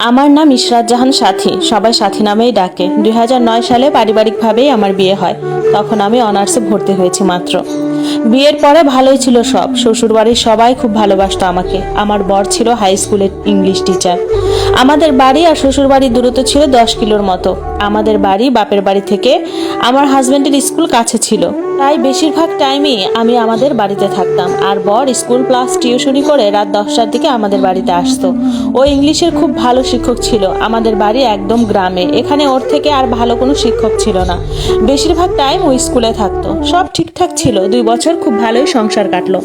আমার নাম ইশরাত জাহান সাথী, সবাই সাথী নামেই ডাকে। 2009 সালে পারিবারিকভাবেই আমার বিয়ে হয়। তখন আমি অনার্সে ভর্তি হয়েছি মাত্র। বিয়ের পরে ভালোই ছিল সব। শ্বশুরবাড়ির সবাই খুব ভালোবাসতো আমাকে। আমার বর ছিল হাই স্কুলের ইংলিশ টিচার। আমাদের বাড়ি আর শ্বশুরবাড়ির দূরত্ব ছিল 10 কিলোর মতো। আমাদের বাড়ি বাপের বাড়ি থেকে আমার হাজবেন্ডের স্কুল কাছে ছিল, তাই বেশিরভাগ টাইমই আমি আমাদের বাড়িতে থাকতাম। আর বর স্কুল প্লাস টিউশনি করে রাত 10টার দিকে আমাদের বাড়িতে আসতো। ও ইংলিশের খুব ভালো শিক্ষক ছিল। আমাদের বাড়ি একদম গ্রামে, এখানে ওর থেকে আর ভালো কোনো শিক্ষক ছিল না। বেশিরভাগ টাইম ও স্কুলে থাকতো। সব ঠিকঠাক ছিল। 2 বছর খুব ভালোই সংসার কাটলো।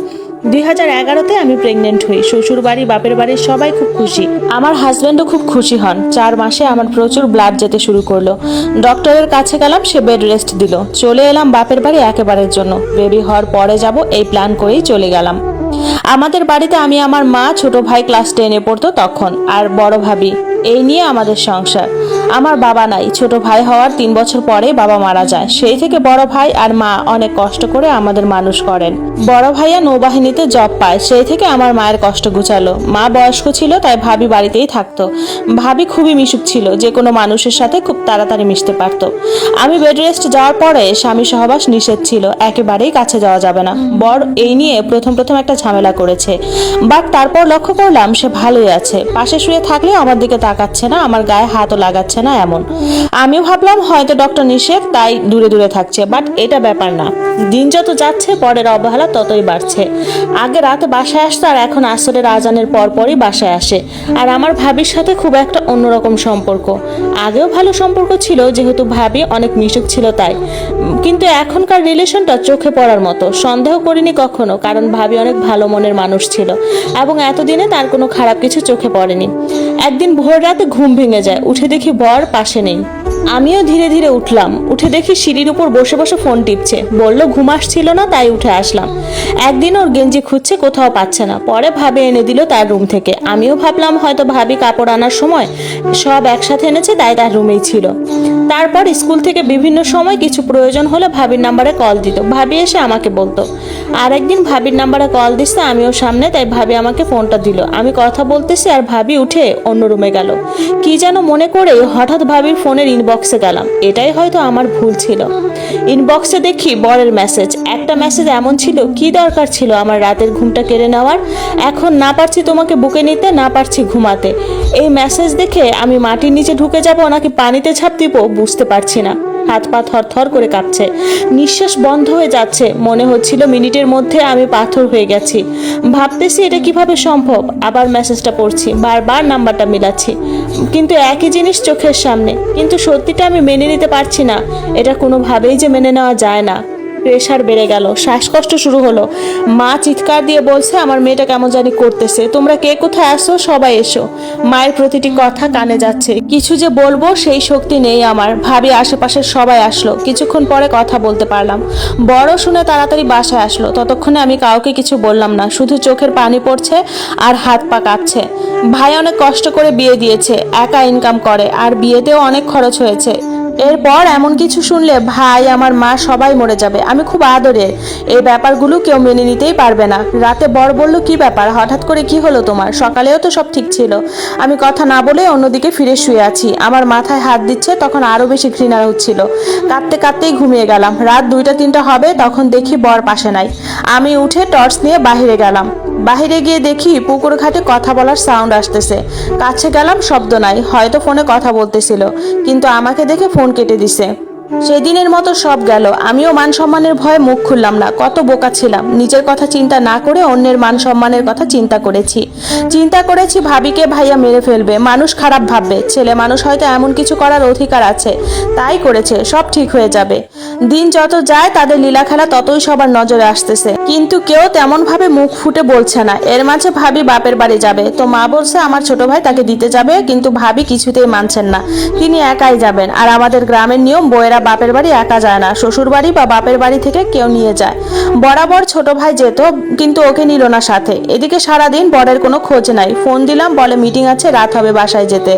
2011-তে আমি প্রেগনেন্ট হই। শ্বশুর বাড়ি বাপের বাড়ির সবাই খুব খুশি। আমার হাজবেন্ডও খুব খুশি হন। 4 মাসে আমার প্রচুর ব্লাড যেতে শুরু করলো। ডক্টরের কাছে গেলাম, সে বেড রেস্ট দিল। চলে এলাম বাপের বাড়ি একেবারের জন্য। বেবি হওয়ার পরে যাব এই প্ল্যান করেই চলে গেলাম। আমাদের বাড়িতে আমি, আমার মা, ছোট ভাই ক্লাস 10-এ পড়তো তখন, আর বড় ভাবি। এই নিয়ে আমাদের সংসার। আমার বাবা নাই। ছোট ভাই হওয়ার 3 বছর পরে বাবা মারা যায়। সেই থেকে বড় ভাই আর মা অনেক কষ্ট করে আমাদের মানুষ করেন। বড় ভাইয়া নৌবাহিনীতে জব পায়, সেই থেকে আমার মায়ের কষ্ট গুছালো। মা বয়স্ক ছিল, তাই ভাবি বাড়িতেই থাকতো। ভাবি খুবই মিশুক ছিল, যে কোনো মানুষের সাথে খুব তাড়াতাড়ি মিশতে পারত। আমি বেড রেস্ট যাওয়ার পরে স্বামী সহবাস নিষেধ ছিল, একেবারেই কাছে যাওয়া যাবে না। বর এই নিয়ে প্রথম একটা ঝামেলা করেছে, বাট তারপর লক্ষ্য করলাম সে ভালোই আছে। পাশে শুয়ে থাকলেও আমার দিকে তাকাচ্ছে না, আমার গায়ে হাতও লাগাচ্ছে না এমন। আমিও ভাবলাম হয়তো ডক্টর নিষেধ, তাই দূরে দূরে থাকছে, বাট এটা ব্যাপার না। দিন যত যাচ্ছে বরের অবহেলা ততই বাড়ছে। আগে রাতে বাসায় আসতো, আর এখন আসরের আজানের পরপরই বাসায় আসে। আর আমার ভাবির সাথে খুব একটা অন্যরকম সম্পর্ক। আগেও ভালো সম্পর্ক ছিল, যেহেতু ভাবি অনেক মিশুক ছিল তাই। কিন্তু এখনকার রিলেশনটা চোখে পড়ার মতো। সন্দেহ করিনি কখনো, কারণ ভাবি অনেক ভালো মনের মানুষ ছিল এবং এতদিনে তার কোনো খারাপ কিছু চোখে পড়েনি। একদিন ভোর রাতে ঘুম ভেঙে যায়, উঠে দেখি বর পাশে নেই। আমিও ধীরে ধীরে উঠলাম। উঠে দেখি সিঁড়ির উপর বসে বসে ফোন টিপছে। বলল ঘুম আসছিল না, তাই উঠে আসলাম। একদিন ওর গেঞ্জি খুঁজছে, কোথাও পাচ্ছে না। পরে ভাবি এনে দিল তার রুম থেকে। আমিও ভাবলাম হয়তো ভাবি কাপড় আনার সময় সব একসাথে এনেছে, তাই তার রুমেই ছিল। তারপর স্কুল থেকে বিভিন্ন সময় কিছু প্রয়োজন হলে ভাবির নাম্বারে কল দিত। ভাবি এসে আমাকে বলতো। আর একদিন ভাবির নাম্বারে কল দিচ্ছে, আমিও সামনে, তাই ভাবি আমাকে ফোনটা দিল। আমি কথা বলতেছি আর ভাবি উঠে অন্য রুমে গেল। কি যেন মনে করে হঠাৎ ভাবির ফোনের ইনবক্সে গেলাম। এটাই হয়তো আমার ভুল ছিল। ইনবক্সে দেখি বরের মেসেজ। একটা মেসেজ এমন ছিল, কি দরকার ছিল আমার রাতের ঘুমটা কেড়ে নেওয়ার? এখন না পারছি তোমাকে বুকে নিতে, না পারছি ঘুমাতে। এই মেসেজ দেখে আমি মাটির নিচে ঢুকে যাব নাকি পানিতে ঝাঁপ দিব বুঝতে পারছি না। হাত পা থরথর করে কাঁপছে, নিঃশ্বাস বন্ধ হয়ে যাচ্ছে। মনে হচ্ছিল মিনিটের মধ্যে আমি পাথর হয়ে গেছি। ভাবতেছি এটা কিভাবে সম্ভব। আবার মেসেজটা পড়ছি, বারবার নাম্বারটা মিলাচ্ছি, কিন্তু একই জিনিস চোখের সামনে। কিন্তু সত্যিটা আমি মেনে নিতে পারছি না। এটা কোনোভাবেই যে মেনে নেওয়া যায় না। প্রেশার বেড়ে গেল, শ্বাসকষ্ট শুরু হলো। মা চিৎকার দিয়ে বলছে আমার মেয়েটা কেমন জানি করতেছে, তোমরা কে কোথায় আসো, সবাই এসো। মায়ের প্রতিটি কথা কানে যাচ্ছে, কিছু যে বলবো সেই শক্তি নেই আমার। ভাবি আশেপাশের সবাই আসলো। কিছুক্ষণ পরে কথা বলতে পারলাম। বড় শুনে তাড়াতাড়ি বাসায় আসলো। ততক্ষণে আমি কাউকে কিছু বললাম না, শুধু চোখের পানি পড়ছে আর হাত পা কাঁপছে। ভাই অনেক কষ্ট করে বিয়ে দিয়েছে, একা ইনকাম করে, আর বিয়েতেও অনেক খরচ হয়েছে। এরপর এমন কিছু শুনলে ভাই, আমার মা সবাই মরে যাবে। আমি খুব আদরের, এই ব্যাপারগুলো কেউ মেনে নিতেই পারবে না। রাতে বর বলল কি ব্যাপার, হঠাৎ করে কি হলো তোমার? সকালেও তো সব ঠিক ছিল। আমি কথা না বলে অন্যদিকে ফিরে শুয়ে আছি। আমার মাথায় হাত দিচ্ছে, তখন আরো বেশি ঘৃণা হচ্ছিল। কাঁদতে কাঁদতেই ঘুমিয়ে গেলাম। রাত 2টা-3টা হবে, তখন দেখি বর পাশে নাই। আমি উঠে টর্চ নিয়ে বাহিরে গেলাম। বাহিরে গিয়ে দেখি পুকুর ঘাটে কথা বলার সাউন্ড আসতেছে। কাছে গেলাম, শব্দ নাই, হয়তো ফোনে কথা বলতেছিল। কিন্তু আমাকে দেখে ফোন কেটে দিছে। সেদিনের মতো সব গেল। আমিও মান সম্মানের ভয়ে মুখ খুললাম না। কত বোকা ছিলাম। নিজের কথা চিন্তা না করে অন্যের মান সম্মানের কথা চিন্তা করেছি ভাবিকে ভাইয়া মেরে ফেলবে, মানুষ খারাপ ভাববে, ছেলে মানুষ হয়তো এমন কিছু করার অধিকার আছে, তাই করেছে, সব ঠিক হয়ে যাবে। দিন যত যায় তাদের লীলা খেলা ততই সবার নজরে আসতেছে, কিন্তু কেউ তেমন ভাবে মুখ ফুটে বলছে না। এর মাঝে ভাবি বাপের বাড়ি যাবে, তো মা বলছে আমার ছোট ভাই তাকে দিতে যাবে, কিন্তু ভাবি কিছুতেই মানছেন না, তিনি একাই যাবেন। আর আমাদের গ্রামের নিয়ম, বউয়েরা বাপের বাড়ি একা যায় না, শ্বশুর বাড়ি বা বাপের বাড়ি থেকে কেউ নিয়ে যায়। বরাবর ছোট ভাই যেত, কিন্তু ওকে নিল না সাথে। এদিকে সারাদিন বরের কোনো খোঁজ নাই। ফোন দিলাম, বলে মিটিং আছে, রাত হবে বাসায় যেতে।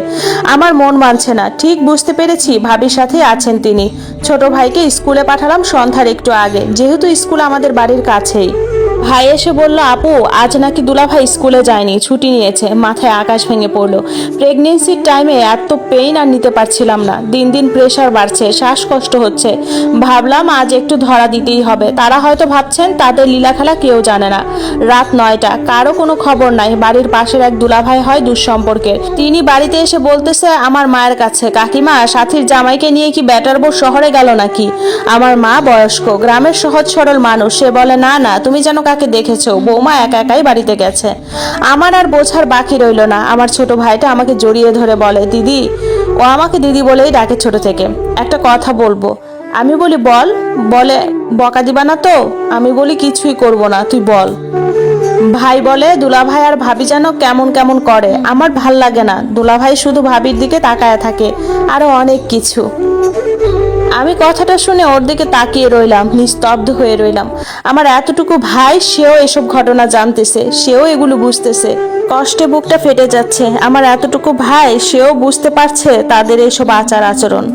আমার মন মানছে না। ঠিক বুঝতে পেরেছি ভাবির সাথেই আছেন তিনি। ছোট ভাইকে স্কুলে পাঠালাম সন্ধ্যার একটু আগে, যেহেতু স্কুল আমাদের বাড়ির কাছেই। ভাই এসে বলল, আপু আজ নাকি দুলাভাই স্কুলে যায়নি, ছুটি নিয়েছে। মাথায় আকাশ ভেঙে পড়লো। প্রেগনেন্সির টাইমে এত পেইন আর নিতে পারছিলাম না। দিন দিন প্রেশার বাড়ছে, শ্বাসকষ্ট হচ্ছে। ভাবলাম আজ একটু ধরা দিতেই হবে। তারা হয়তো ভাবছেন তাদের লীলাখেলা কেউ জানে না। রাত 9টা, কারো কোনো খবর নাই। বাড়ির পাশের এক দুলাভাই হয় দুঃসম্পর্কের, তিনি বাড়িতে এসে বলতেছে আমার মায়ের কাছে, কাকিমা সাথীর জামাইকে নিয়ে কি ব্যাটার বউ শহরে গেল নাকি? আমার মা বয়স্ক, গ্রামের সহজ সরল মানুষ, সে বলে না না, তুমি যেন কাকে দেখেছো, বৌমা একা একাই বাড়িতে গেছে। আমার আর বোঝার বাকি রইল না। আমার ছোট ভাইটা আমাকে জড়িয়ে ধরে বলে, দিদি। ও আমাকে দিদি বলেই ডাকে ছোট থেকে। একটা কথা বলবো। আমি বলি বল। বলে বকা দিবা না তো? আমি বলি কিছুই করব না, তুই বল। ভাই বলে, দুলাভাই আর ভাবি যেন কেমন কেমন করে, আমার ভাল লাগে না। দুলাভাই শুধু ভাবির দিকে তাকায় থাকে, আরো অনেক কিছু। আমি কথাটা শুনে ওর দিকে তাকিয়ে রইলাম, নিস্তব্ধ হয়ে রইলাম। আমার এতটুকু ভাই, সেও এসব ঘটনা জানতেছে, সেও এগুলো বুঝতেছে। কষ্টে বুকটা ফেটে যাচ্ছে। আমার এতটুকু ভাই, সেও বুঝতে পারছে তাদের এইসব আচার আচরণ।